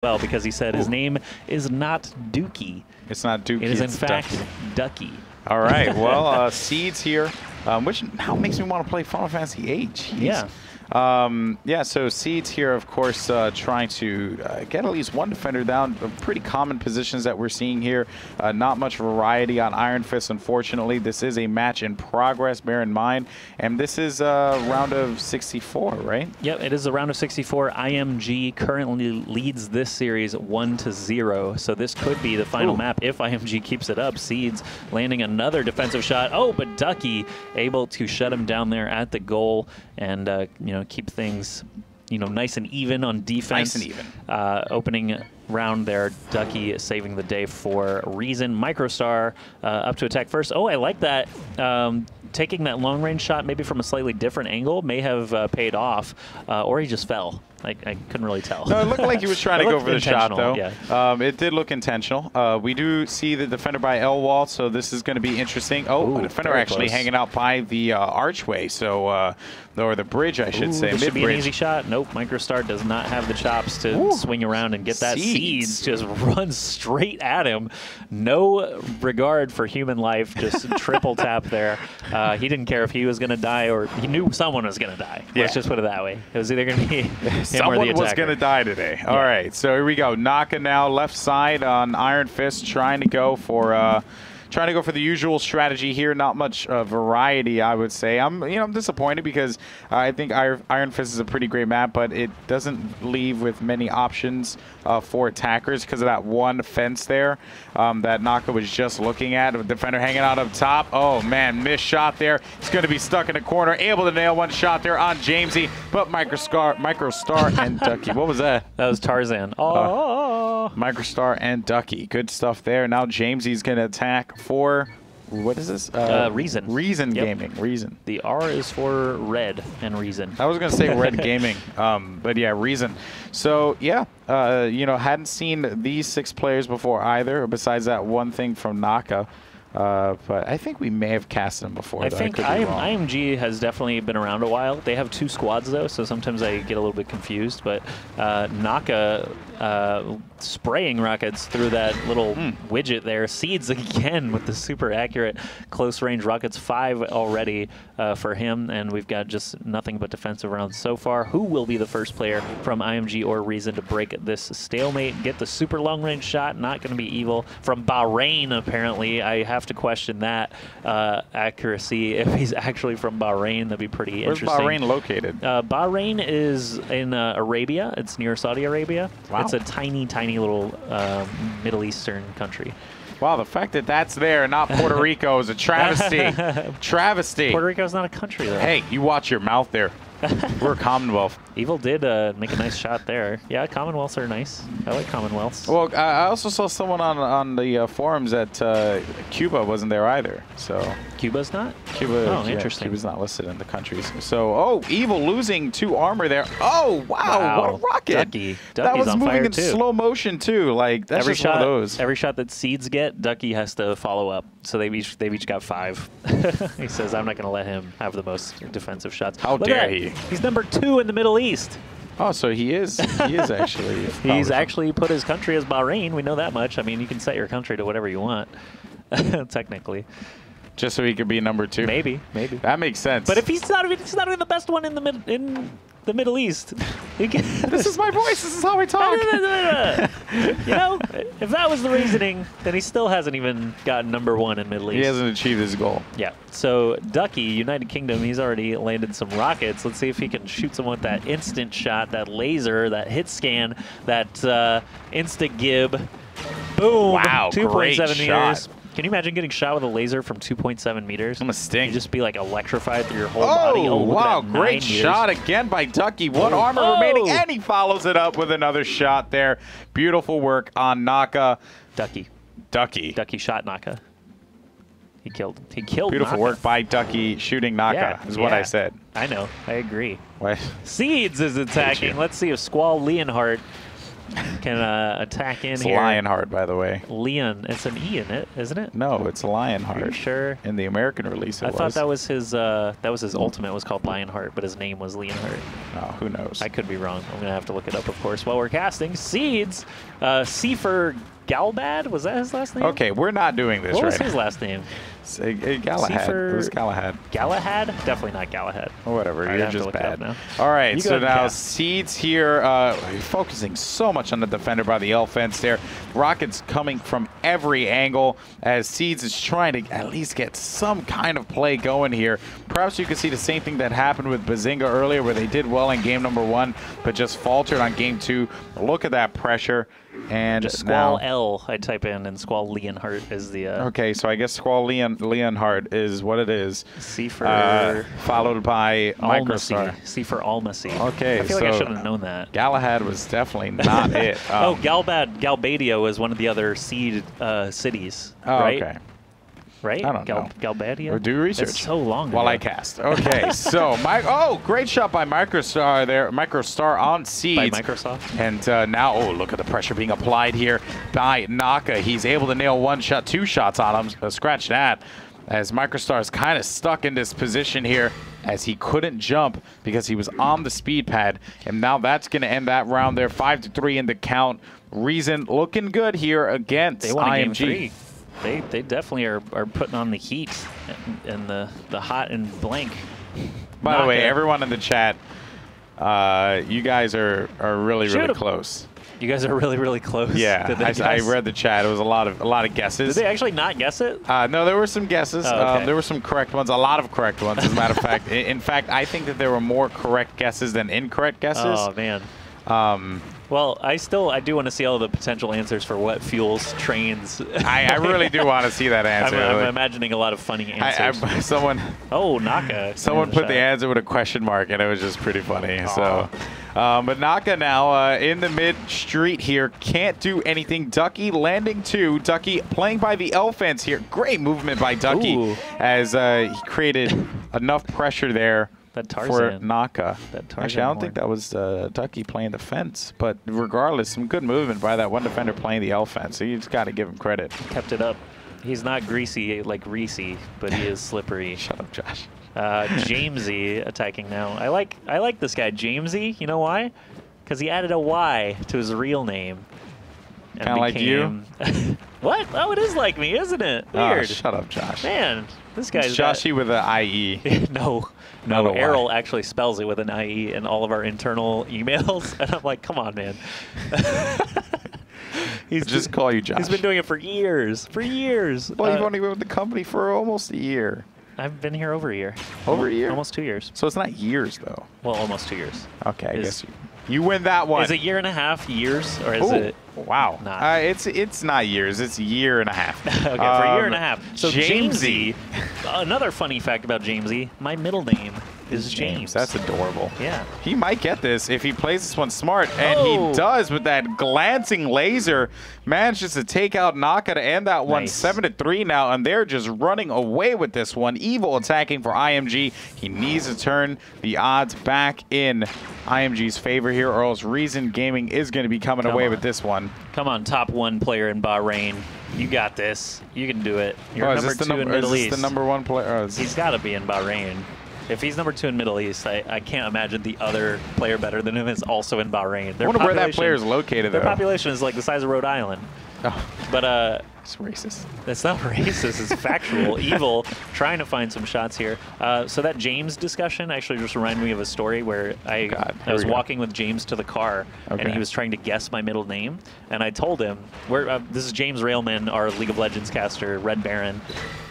well because he said his name is not Dookie. It's not Dookie. It is in fact Ducky. All right. Well, Seeds here, which now makes me want to play Final Fantasy VIII. Jeez. Yeah. Yeah, so Seeds here, of course, trying to get at least one defender down. Pretty common positions that we're seeing here. Not much variety on Iron Fist, unfortunately. This is a match in progress, bear in mind. And this is a round of 64, right? Yep, it is a round of 64. IMG currently leads this series 1-0. So this could be the final map if IMG keeps it up. Seeds landing another defensive shot. Oh, but Ducky able to shut him down there at the goal and, you know, keep things, you know, nice and even on defense. Nice and even. Opening round there, Ducky saving the day for Reason. Microstar up to attack first. Oh, I like that. Taking that long range shot maybe from a slightly different angle may have paid off, or he just fell. I couldn't really tell. No, it looked like he was trying to go for the shot, though. Yeah. It did look intentional. We do see the defender by L wall, so this is going to be interesting. Oh, a defender actually hanging out by the archway, so or the bridge, I should say. This should be an easy shot. Nope, Microstar does not have the chops to swing around and get that. Seeds just runs straight at him. No regard for human life, just triple tap there. He didn't care if he was going to die or he knew someone was going to die. Yeah. Let's just put it that way. It was either going to be someone was going to die today. Yeah. All right, so here we go. Naka now left side on Iron Fist, trying to go for the usual strategy here. Not much variety, I would say. I'm disappointed because I think Iron Fist is a pretty great map, but it doesn't leave with many options for attackers because of that one fence there that Naka was just looking at. A defender hanging out up top. Oh man, missed shot there. He's going to be stuck in a corner, able to nail one shot there on Jamesy, but Microstar and Ducky. What was that? That was Tarzan. Oh. Microstar and Ducky. Good stuff there. Now Jamesy's going to attack for, what is this? Reason. Reason Gaming. Reason. The R is for Red and Reason. I was going to say Red Gaming, but yeah, Reason. So yeah, you know, hadn't seen these 6 players before either, besides that one thing from Naka. But I think we may have cast them before. I think IMG has definitely been around a while. They have 2 squads, though, so sometimes I get a little bit confused. But Naka spraying rockets through that little widget there. Seeds again with the super accurate close-range rockets. 5 already for him, and we've got just nothing but defensive rounds so far. Who will be the first player from IMG or Reason to break this stalemate, get the super long-range shot? Not going to be Evil. From Bahrain, apparently. I have to question that accuracy. If he's actually from Bahrain, that'd be pretty interesting. Where's Bahrain located? Bahrain is in Arabia. It's near Saudi Arabia. Wow. It's a tiny, tiny little Middle Eastern country. Wow, the fact that that's there and not Puerto Rico is a travesty. Travesty. Puerto Rico's not a country, though. Hey, you watch your mouth there. We're a Commonwealth. Evil did make a nice shot there. Yeah, Commonwealths are nice. I like Commonwealths. Well, I also saw someone on the forums that Cuba wasn't there either. So Cuba's not? Cuba. Oh, interesting. Cuba's not listed in the countries. So, oh, Evil losing 2 armor there. Oh, wow. What a rocket. Ducky's that was on moving fire in too. slow motion, too. Like, that's every just shot, one of those. Every shot that Seeds get, Ducky has to follow up. So they've each got 5. He says, I'm not going to let him have the most defensive shots. How dare he? He's number 2 in the Middle East. Oh, so he is actually. He's actually put his country as Bahrain. We know that much. I mean, you can set your country to whatever you want, technically. Just so he could be number 2. Maybe. That makes sense. But if he's not even the best one in the Middle East, this is my voice. This is how I talk. You know, if that was the reasoning, then he still hasn't even gotten number 1 in Middle East. He hasn't achieved his goal. Yeah. So Ducky, United Kingdom, he's already landed some rockets. Let's see if he can shoot someone with that instant shot, that laser, that hit scan, that insta-gib. Boom. Wow, 2.7 meters. Shot. Can you imagine getting shot with a laser from 2.7 meters? I'm a sting. You just be like electrified through your whole body. Oh, wow. Great shot again by Ducky. 1 armor remaining, and he follows it up with another shot there. Beautiful work on Naka. Ducky shot Naka. He killed Beautiful Naka. work by Ducky shooting Naka is what I said. I know. I agree. What? Seeds is attacking. Let's see if Squall Leonhardt can attack in It's here. Lionheart, by the way. Leon. It's an E in it, isn't it? No, it's Lionheart. Are you sure? In the American release, I thought that was his ultimate was called Lionheart, but his name was Leonheart. Oh, who knows? I could be wrong. I'm gonna have to look it up, of course. While we're casting Seeds, C for Galbad. Was that his last name? Okay, we're not doing this What right was his last name? Galahad. Seifer- It was Galahad. Galahad? Definitely not Galahad. Or whatever. I'd You're have to just look it up bad. now. All right, You go so ahead and now cast. Seeds here, focusing so much on the defender by the L fence there. Rockets coming from every angle as Seeds is trying to at least get some kind of play going here. Perhaps you can see the same thing that happened with Bazinga earlier where they did well in game number 1 but just faltered on game 2. Look at that pressure. And Just Squall now, L, I type in, and Squall Leonheart is the... okay, so I guess Squall Leonheart is what it is. C for... Followed by Microstar. C for Almacy. Okay, I feel like I so should have known that. Galahad was definitely not it. Oh, Galbadia was one of the other seed cities, Oh, right? okay. Right? I don't know. Galbadia? Or do research. It's so long While ago. I cast. Okay, so great shot by Microstar there. Microstar on Seeds. By Microsoft? And now, look at the pressure being applied here by Naka. He's able to nail 1 shot, 2 shots on him. Scratch that. As Microstar is kind of stuck in this position here as he couldn't jump because he was on the speed pad. And now that's going to end that round there. 5-3 in the count. Reason looking good here against They won IMG. game 3. They definitely are putting on the heat and the hot and blank. By the way, everyone in the chat, you guys are really close. You guys are really close. Yeah, I read the chat. It was a lot of guesses. Did they actually not guess it? No, there were some guesses. Oh, okay. There were some correct ones. A lot of correct ones, as a matter of fact. In fact, I think that there were more correct guesses than incorrect guesses. Oh man. Well, I do want to see all the potential answers for what fuels trains. I really do want to see that answer. I'm imagining a lot of funny answers. Someone Naka. Someone put the answer with a question mark, and it was just pretty funny. Aww. So, but Naka now in the mid street here can't do anything. Ducky landing 2. Ducky playing by the L fence here. Great movement by Ducky. Ooh. As he created enough pressure there. For Naka. Actually, I don't think that was Ducky playing the fence. But regardless, some good movement by that one defender playing the L fence. So you just got to give him credit. Kept it up. He's not greasy like Reese, but he is slippery. Shut up, Josh. Jamesy attacking now. I like this guy, Jamesy. You know why? Because he added a Y to his real name. Kind of like you? What? Oh, it is like me, isn't it? Weird. Oh, shut up, Josh. Man, this guy's Joshy with an IE. No, Errol actually spells it with an IE in all of our internal emails. And I'm like, come on, man. He's just call you Josh. He's been doing it for years. For years. Well, you've only been with the company for almost a year. I've been here over a year. Over a year? Almost 2 years. So it's not years, though. Well, almost 2 years. Okay, I guess you win that one. Is it 1.5 years, or is it? Wow. Not? It's not years. It's 1.5 years. Okay, for 1.5 years. So Jamesy, another funny fact about Jamesy, my middle name is James. That's adorable. Yeah. He might get this if he plays this one smart, and he does with that glancing laser. Manages to take out Naka to end that one. 7-3 now, and they're just running away with this one. Evil attacking for IMG. He needs to turn the odds back in IMG's favor here, or else Reason Gaming is going to be coming away with this one. Come on, top 1 player in Bahrain. You got this. You can do it. You're number 2 in Middle East. Is this the number 1 player? He's got to be in Bahrain. If he's number 2 in Middle East, I can't imagine the other player better than him is also in Bahrain. I wonder where that player is located, Their population is like the size of Rhode Island. Oh. But it's racist. It's not racist. It's factual. Evil trying to find some shots here. So that James discussion actually just reminded me of a story where I was walking with James to the car, and he was trying to guess my middle name. And I told him, this is James Railman, our League of Legends caster, Red Baron.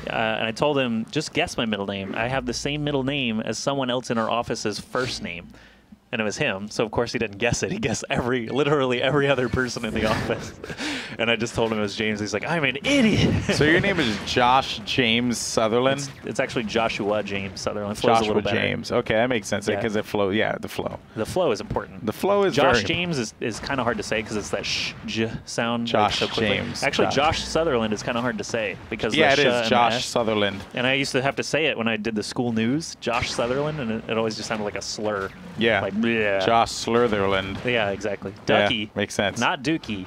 And I told him, just guess my middle name. I have the same middle name as someone else in our office's first name. And it was him, so of course he didn't guess it. He guessed literally every other person in the office. And I just told him it was James. He's like, I'm an idiot. So your name is Josh James Sutherland? It's actually Joshua James Sutherland. Flows Joshua a little better. James. Okay, that makes sense because it flow. Yeah, the flow. The flow is important. The flow is Josh very James is kind of hard to say because it's that j sound. Josh like, so quickly. James. Actually, Josh Sutherland is kind of hard to say because yeah, the it is sh Josh Sutherland. And I used to have to say it when I did the school news, Josh Sutherland, and it always just sounded like a slur. Yeah. Like, bleh. Josh Slurtherland. Yeah, exactly. Ducky. Yeah, makes sense. Not Dookie.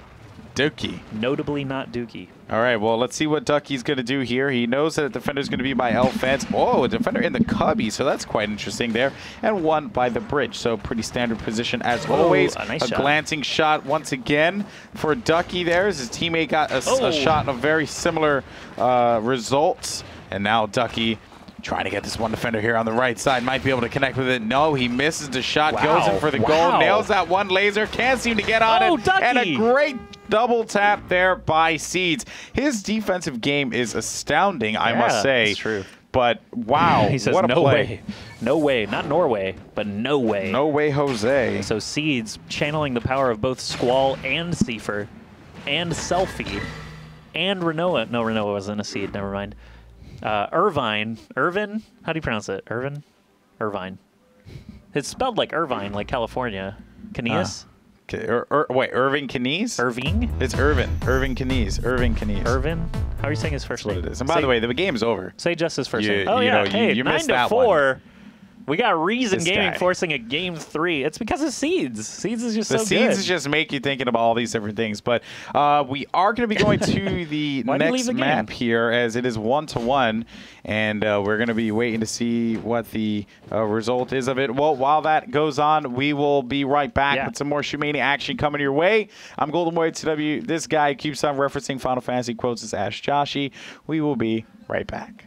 Dookie. Notably not Dookie. All right, well, let's see what Ducky's going to do here. He knows that a defender's going to be by L fence. Oh, a defender in the cubby, so that's quite interesting there. And one by the bridge, so pretty standard position as always. A nice a shot. glancing shot once again for Ducky there. His teammate got a shot of very similar results. And now Ducky trying to get this one defender here on the right side. Might be able to connect with it. No, he misses the shot. Wow. Goes in for the goal. Nails that one laser. Can't seem to get on it. Ducky. And a great double tap there by Seeds. His defensive game is astounding, I must say. That's true. But, wow, he says, what a no play. way. No way. Not Norway, but no way. No way, Jose. So Seeds channeling the power of both Squall and Seifer and Selfie and Renoa. No, Renoa wasn't a seed. Never mind. Irvine. Irvin? How do you pronounce it? Irvin? Irvine. It's spelled like Irvine, like California. Caneas? Okay. Wait, Irving Kanies? Irving? It's Irvin. Irving Kanies. Irving Kanies. Irvin? How are you saying his first name? That's what it is. And by the way, the game's over. Say just his first name. You Yeah. know, Hey, you missed 9-4. We got Reason This Gaming guy. forcing a game 3. It's because of Seeds. Seeds is just The so Seeds good. just make you thinking about all these different things. But we are going to be going to the Why do you next leave the map game? here as it is 1-1. And we're going to be waiting to see what the result is of it. Well, while that goes on, we will be right back with some more Shootmania action coming your way. I'm Golden Boy TW. This guy keeps on referencing Final Fantasy quotes as Ash Joshi. We will be right back.